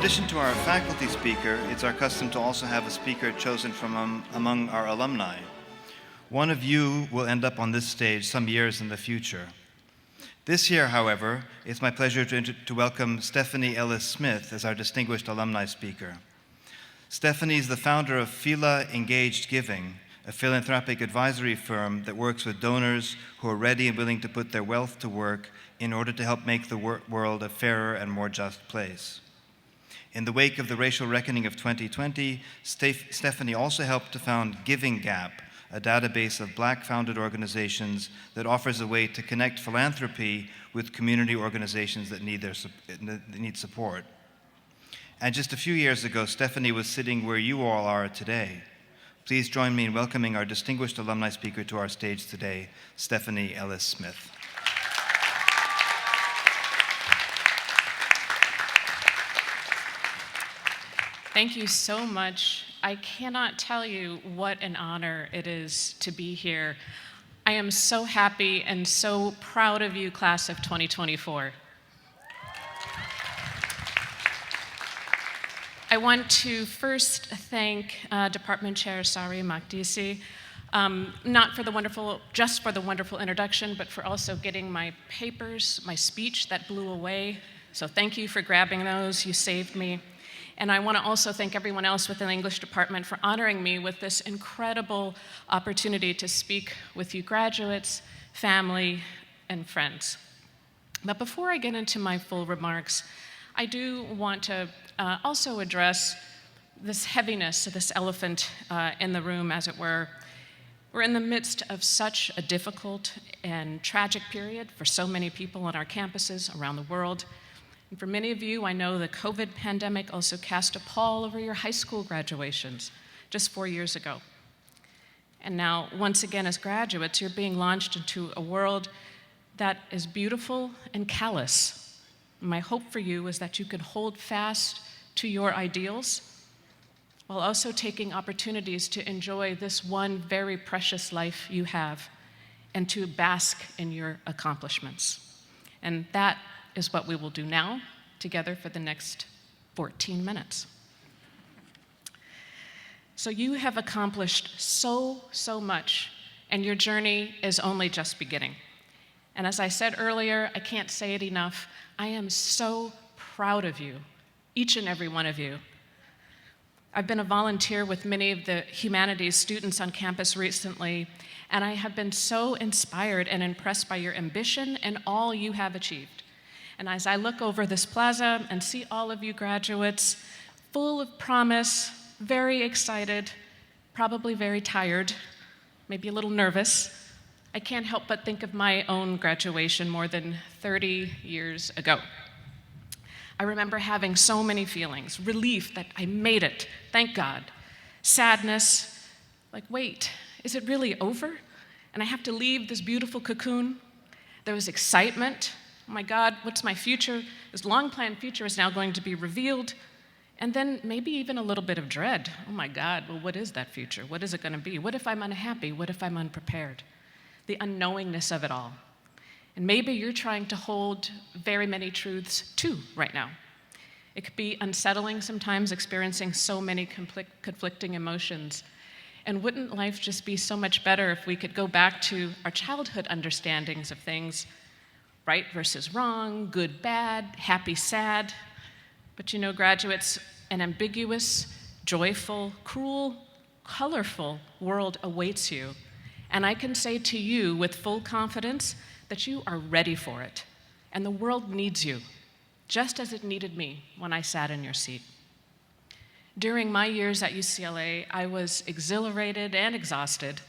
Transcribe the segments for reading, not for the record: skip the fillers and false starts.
addition to our faculty speaker, it's our custom to also have a speaker chosen from among our alumni. One of you will end up on this stage some years in the future. This year, however, it's my pleasure to welcome Stephanie Ellis-Smith as our distinguished alumni speaker. Stephanie is the founder of Phīla Engaged Giving, a philanthropic advisory firm that works with donors who are ready and willing to put their wealth to work in order to help make the world a fairer and more just place. In the wake of the racial reckoning of 2020, Stephanie also helped to found Giving Gap, a database of Black-founded organizations that offers a way to connect philanthropy with community organizations that need support. And just a few years ago, Stephanie was sitting where you all are today. Please join me in welcoming our distinguished alumni speaker to our stage today, Stephanie Ellis-Smith. Thank you so much. I cannot tell you what an honor it is to be here. I am so happy and so proud of you, class of 2024. I want to first thank Department Chair Sari Makdisi, not for just for the wonderful introduction, but for also getting my papers, my speech that blew away. So thank you for grabbing those, you saved me. And I want to also thank everyone else within the English department for honoring me with this incredible opportunity to speak with you graduates, family, and friends. But before I get into my full remarks, I do want to also address this heaviness, this elephant in the room, as it were. We're in the midst of such a difficult and tragic period for so many people on our campuses around the world. And for many of you, I know the COVID pandemic also cast a pall over your high school graduations just 4 years ago. And now, once again, as graduates, you're being launched into a world that is beautiful and callous. My hope for you is that you can hold fast to your ideals while also taking opportunities to enjoy this one very precious life you have and to bask in your accomplishments. And that is what we will do now together for the next 14 minutes. So you have accomplished so much, and your journey is only just beginning. And as I said earlier, I can't say it enough, I am so proud of you, each and every one of you. I've been a volunteer with many of the humanities students on campus recently, and I have been so inspired and impressed by your ambition and all you have achieved. And as I look over this plaza and see all of you graduates, full of promise, very excited, probably very tired, maybe a little nervous, I can't help but think of my own graduation more than 30 years ago. I remember having so many feelings: relief that I made it, thank God; sadness, like, wait, is it really over? And I have to leave this beautiful cocoon? There was excitement. Oh my God, what's my future? This long-planned future is now going to be revealed. And then maybe even a little bit of dread. Oh my God, well, what is that future? What is it going to be? What if I'm unhappy? What if I'm unprepared? The unknowingness of it all. And maybe you're trying to hold very many truths too right now. It could be unsettling sometimes, experiencing so many conflicting emotions. And wouldn't life just be so much better if we could go back to our childhood understandings of things? Right versus wrong, good, bad, happy, sad. But you know, graduates, an ambiguous, joyful, cruel, colorful world awaits you. And I can say to you with full confidence that you are ready for it. And the world needs you, just as it needed me when I sat in your seat. During my years at UCLA, I was exhilarated and exhausted.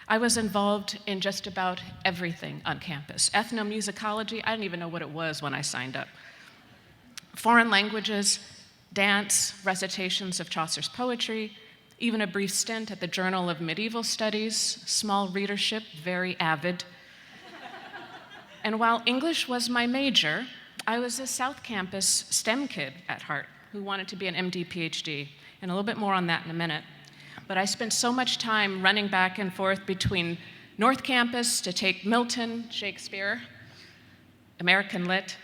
I was involved in just about everything on campus. Ethnomusicology, I didn't even know what it was when I signed up. Foreign languages, dance, recitations of Chaucer's poetry, even a brief stint at the Journal of Medieval Studies, small readership, very avid. And while English was my major, I was a South Campus STEM kid at heart who wanted to be an MD, PhD, and a little bit more on that in a minute. But I spent so much time running back and forth between North Campus to take Milton, Shakespeare, American Lit,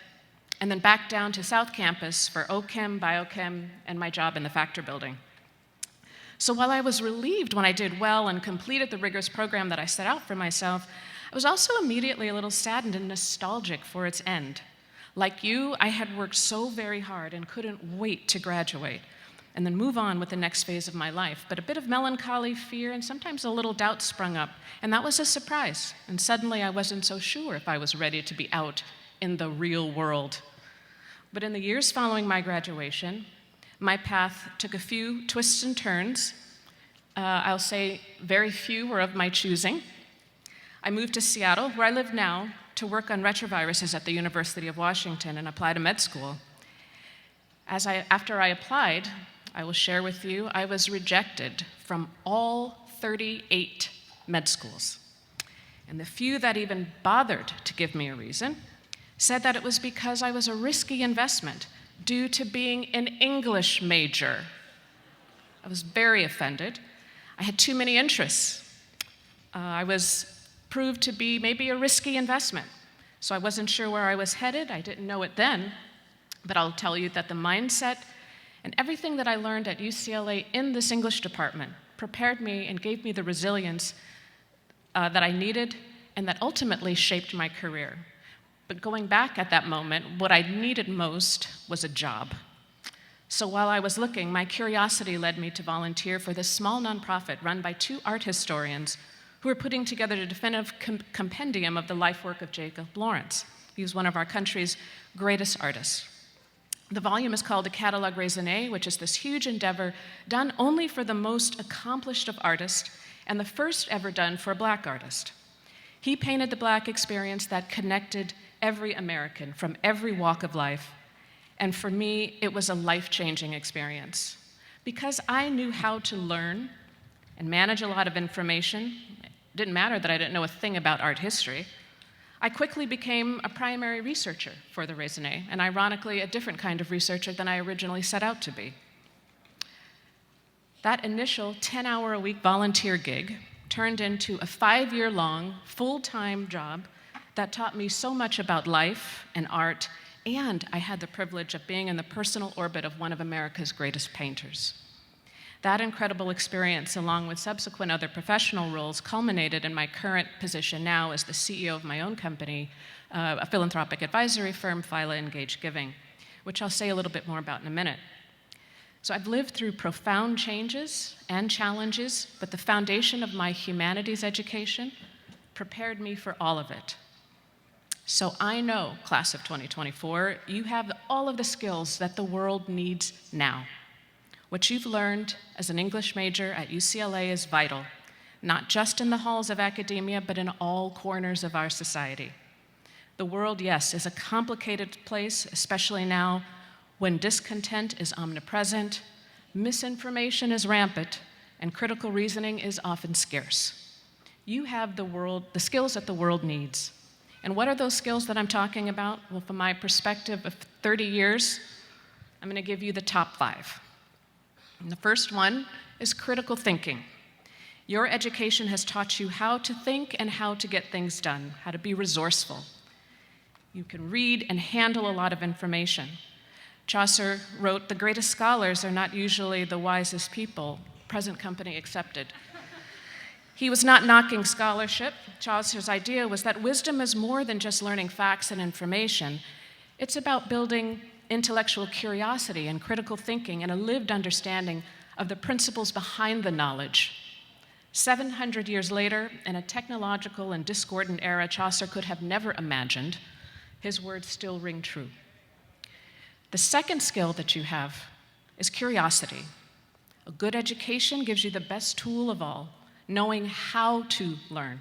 and then back down to South Campus for OChem, Biochem, and my job in the Factor building. So while I was relieved when I did well and completed the rigorous program that I set out for myself, I was also immediately a little saddened and nostalgic for its end. Like you, I had worked so very hard and couldn't wait to graduate and then move on with the next phase of my life. But a bit of melancholy, fear, and sometimes a little doubt sprung up, and that was a surprise. And suddenly I wasn't so sure if I was ready to be out in the real world. But in the years following my graduation, my path took a few twists and turns. I'll say very few were of my choosing. I moved to Seattle, where I live now, to work on retroviruses at the University of Washington and apply to med school. After I applied, I will share with you, I was rejected from all 38 med schools. And the few that even bothered to give me a reason said that it was because I was a risky investment due to being an English major. I was very offended. I had too many interests. I was proved to be maybe a risky investment. So I wasn't sure where I was headed. I didn't know it then, but I'll tell you that the mindset and everything that I learned at UCLA in this English department prepared me and gave me the resilience that I needed and that ultimately shaped my career. But going back at that moment, what I needed most was a job. So while I was looking, my curiosity led me to volunteer for this small nonprofit run by two art historians who were putting together a definitive compendium of the life work of Jacob Lawrence. He was one of our country's greatest artists. The volume is called A Catalogue Raisonné, which is this huge endeavor done only for the most accomplished of artists and the first ever done for a Black artist. He painted the Black experience that connected every American from every walk of life, and for me, it was a life-changing experience. Because I knew how to learn and manage a lot of information, it didn't matter that I didn't know a thing about art history, I quickly became a primary researcher for the Raisonné, and ironically, a different kind of researcher than I originally set out to be. That initial 10-hour-a-week volunteer gig turned into a 5-year-long, full-time job that taught me so much about life and art, and I had the privilege of being in the personal orbit of one of America's greatest painters. That incredible experience, along with subsequent other professional roles, culminated in my current position now as the CEO of my own company, a philanthropic advisory firm, Phīla Engaged Giving, which I'll say a little bit more about in a minute. So I've lived through profound changes and challenges, but the foundation of my humanities education prepared me for all of it. So I know, class of 2024, you have all of the skills that the world needs now. What you've learned as an English major at UCLA is vital, not just in the halls of academia, but in all corners of our society. The world, yes, is a complicated place, especially now when discontent is omnipresent, misinformation is rampant, and critical reasoning is often scarce. You have the skills that the world needs. And what are those skills that I'm talking about? Well, from my perspective of 30 years, I'm going to give you the top 5. And the first one is critical thinking. Your education has taught you how to think and how to get things done, how to be resourceful. You can read and handle a lot of information. Chaucer wrote, "The greatest scholars are not usually the wisest people, present company accepted." He was not knocking scholarship. Chaucer's idea was that wisdom is more than just learning facts and information. It's about building intellectual curiosity and critical thinking and a lived understanding of the principles behind the knowledge. 700 years later, in a technological and discordant era Chaucer could have never imagined, his words still ring true. The second skill that you have is curiosity. A good education gives you the best tool of all, knowing how to learn.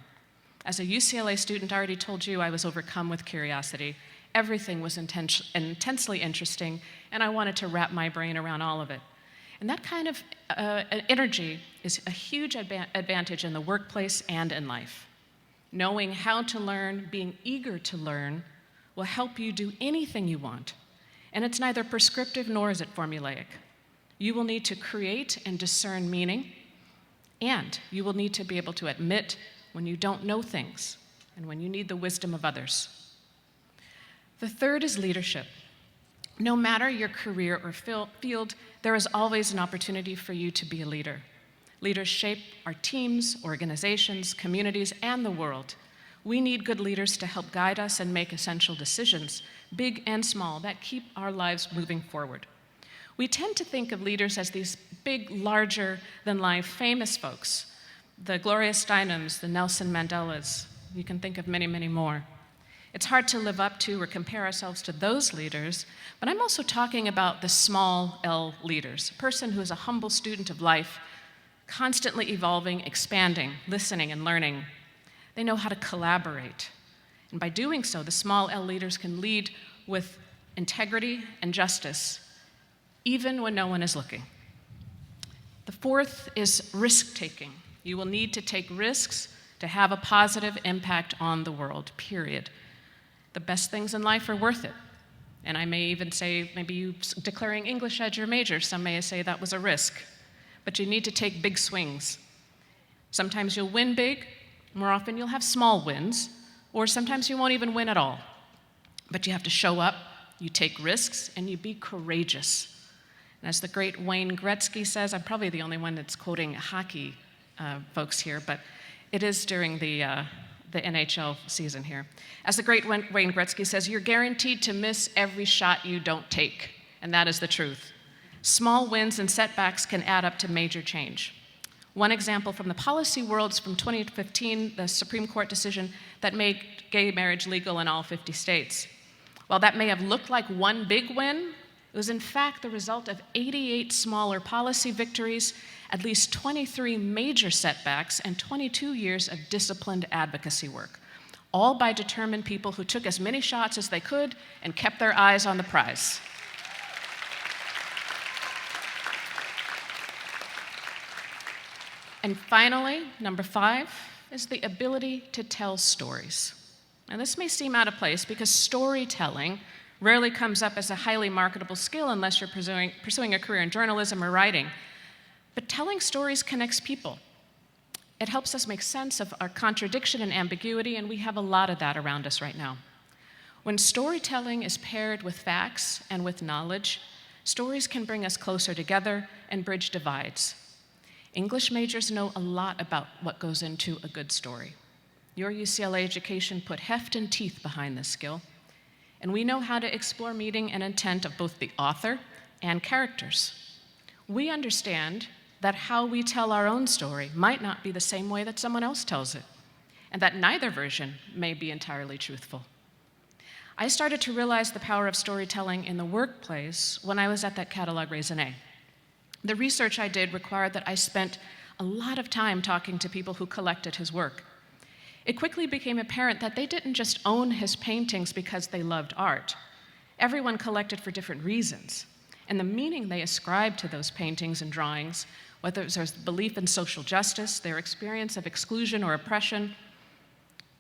As a UCLA student, I already told you I was overcome with curiosity. Everything was intensely interesting, and I wanted to wrap my brain around all of it. And that kind of energy is a huge advantage in the workplace and in life. Knowing how to learn, being eager to learn, will help you do anything you want. And it's neither prescriptive nor is it formulaic. You will need to create and discern meaning, and you will need to be able to admit when you don't know things and when you need the wisdom of others. The third is leadership. No matter your career or field, there is always an opportunity for you to be a leader. Leaders shape our teams, organizations, communities, and the world. We need good leaders to help guide us and make essential decisions, big and small, that keep our lives moving forward. We tend to think of leaders as these big, larger-than-life, famous folks, the Gloria Steinems, the Nelson Mandelas. You can think of many, many more. It's hard to live up to or compare ourselves to those leaders, but I'm also talking about the small L leaders, a person who is a humble student of life, constantly evolving, expanding, listening, and learning. They know how to collaborate. And by doing so, the small L leaders can lead with integrity and justice, even when no one is looking. The fourth is risk-taking. You will need to take risks to have a positive impact on the world, period. The best things in life are worth it. And I may even say, maybe you declaring English as your major, some may say that was a risk. But you need to take big swings. Sometimes you'll win big, more often you'll have small wins, or sometimes you won't even win at all. But you have to show up, you take risks, and you be courageous. And as the great Wayne Gretzky says, I'm probably the only one that's quoting hockey folks here, but it is during the NHL season here. As the great Wayne Gretzky says, you're guaranteed to miss every shot you don't take, and that is the truth. Small wins and setbacks can add up to major change. One example from the policy world is from 2015, the Supreme Court decision that made gay marriage legal in all 50 states. While that may have looked like one big win, it was in fact the result of 88 smaller policy victories, at least 23 major setbacks, and 22 years of disciplined advocacy work, all by determined people who took as many shots as they could and kept their eyes on the prize. And finally, number 5 is the ability to tell stories. Now, this may seem out of place because storytelling rarely comes up as a highly marketable skill unless you're pursuing a career in journalism or writing. But telling stories connects people. It helps us make sense of our contradiction and ambiguity, and we have a lot of that around us right now. When storytelling is paired with facts and with knowledge, stories can bring us closer together and bridge divides. English majors know a lot about what goes into a good story. Your UCLA education put heft and teeth behind this skill, and we know how to explore meaning and intent of both the author and characters. We understand that how we tell our own story might not be the same way that someone else tells it, and that neither version may be entirely truthful. I started to realize the power of storytelling in the workplace when I was at that catalog raisonné. The research I did required that I spent a lot of time talking to people who collected his work. It quickly became apparent that they didn't just own his paintings because they loved art. Everyone collected for different reasons, and the meaning they ascribed to those paintings and drawings, whether it was their belief in social justice, their experience of exclusion or oppression,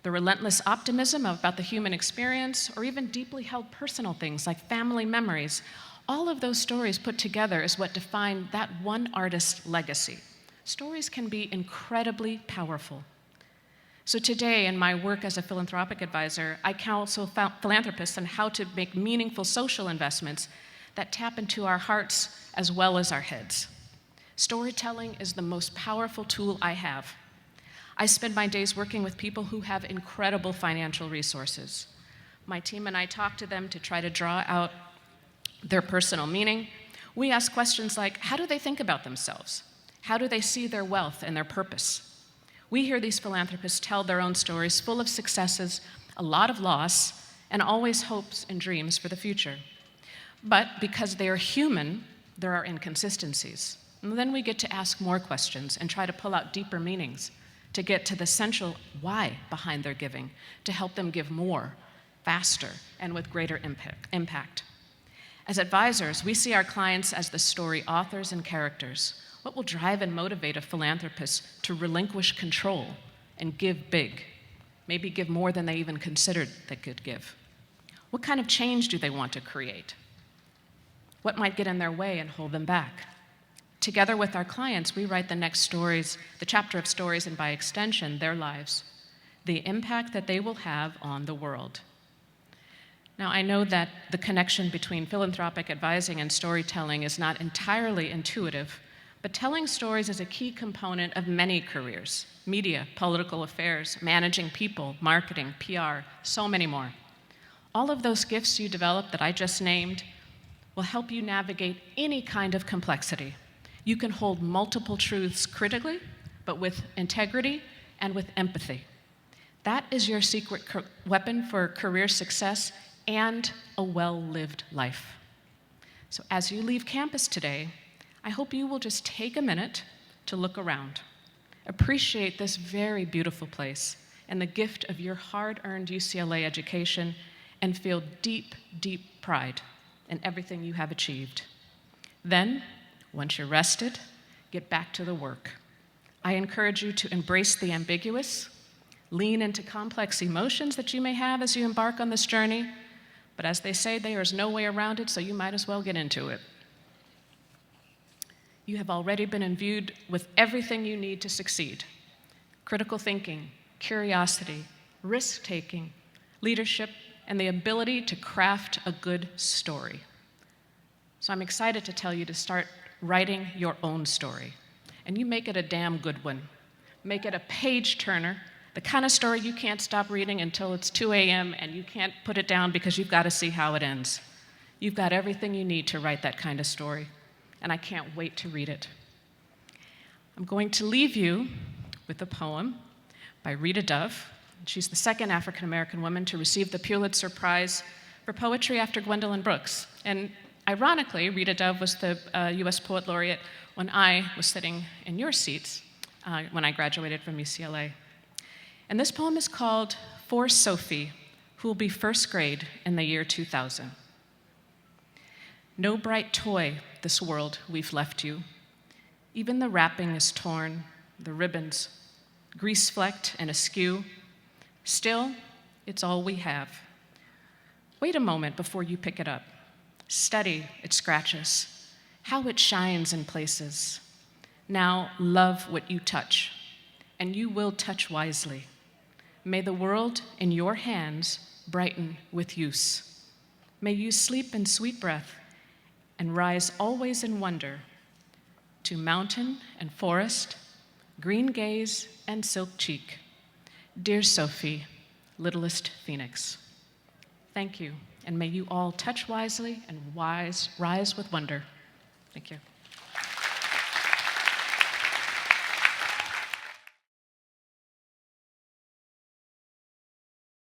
the relentless optimism about the human experience, or even deeply held personal things like family memories, all of those stories put together is what defined that one artist's legacy. Stories can be incredibly powerful. So today, in my work as a philanthropic advisor, I counsel philanthropists on how to make meaningful social investments that tap into our hearts as well as our heads. Storytelling is the most powerful tool I have. I spend my days working with people who have incredible financial resources. My team and I talk to them to try to draw out their personal meaning. We ask questions like, how do they think about themselves? How do they see their wealth and their purpose? We hear these philanthropists tell their own stories full of successes, a lot of loss, and always hopes and dreams for the future. But because they are human, there are inconsistencies. And then we get to ask more questions and try to pull out deeper meanings to get to the central why behind their giving, to help them give more, faster, and with greater impact. As advisors, we see our clients as the story authors and characters. What will drive and motivate a philanthropist to relinquish control and give big? Maybe give more than they even considered they could give. What kind of change do they want to create? What might get in their way and hold them back? Together with our clients, we write the next stories, the chapter of stories, and by extension, their lives, the impact that they will have on the world. Now, I know that the connection between philanthropic advising and storytelling is not entirely intuitive, but telling stories is a key component of many careers: media, political affairs, managing people, marketing, PR, so many more. All of those gifts you develop that I just named will help you navigate any kind of complexity. You can hold multiple truths critically, but with integrity and with empathy. That is your secret weapon for career success and a well-lived life. So as you leave campus today, I hope you will just take a minute to look around. Appreciate this very beautiful place and the gift of your hard-earned UCLA education, and feel deep, deep pride in everything you have achieved. Then, once you're rested, get back to the work. I encourage you to embrace the ambiguous, lean into complex emotions that you may have as you embark on this journey, but as they say, there is no way around it, so you might as well get into it. You have already been imbued with everything you need to succeed: critical thinking, curiosity, risk-taking, leadership, and the ability to craft a good story. So I'm excited to tell you to start writing your own story. And you make it a damn good one. Make it a page-turner, the kind of story you can't stop reading until it's 2 a.m. and you can't put it down because you've got to see how it ends. You've got everything you need to write that kind of story, and I can't wait to read it. I'm going to leave you with a poem by Rita Dove. She's the second African-American woman to receive the Pulitzer Prize for poetry after Gwendolyn Brooks. And ironically, Rita Dove was the US Poet Laureate when I was sitting in your seats when I graduated from UCLA. And this poem is called For Sophie, who will be first grade in the year 2000. No bright toy, this world, we've left you. Even the wrapping is torn, the ribbons grease-flecked and askew. Still, it's all we have. Wait a moment before you pick it up. Study its scratches, how it shines in places. Now love what you touch, and you will touch wisely. May the world in your hands brighten with use. May you sleep in sweet breath and rise always in wonder to mountain and forest, green gaze and silk cheek. Dear Sophie, littlest phoenix. Thank you, and may you all touch wisely and rise with wonder. Thank you.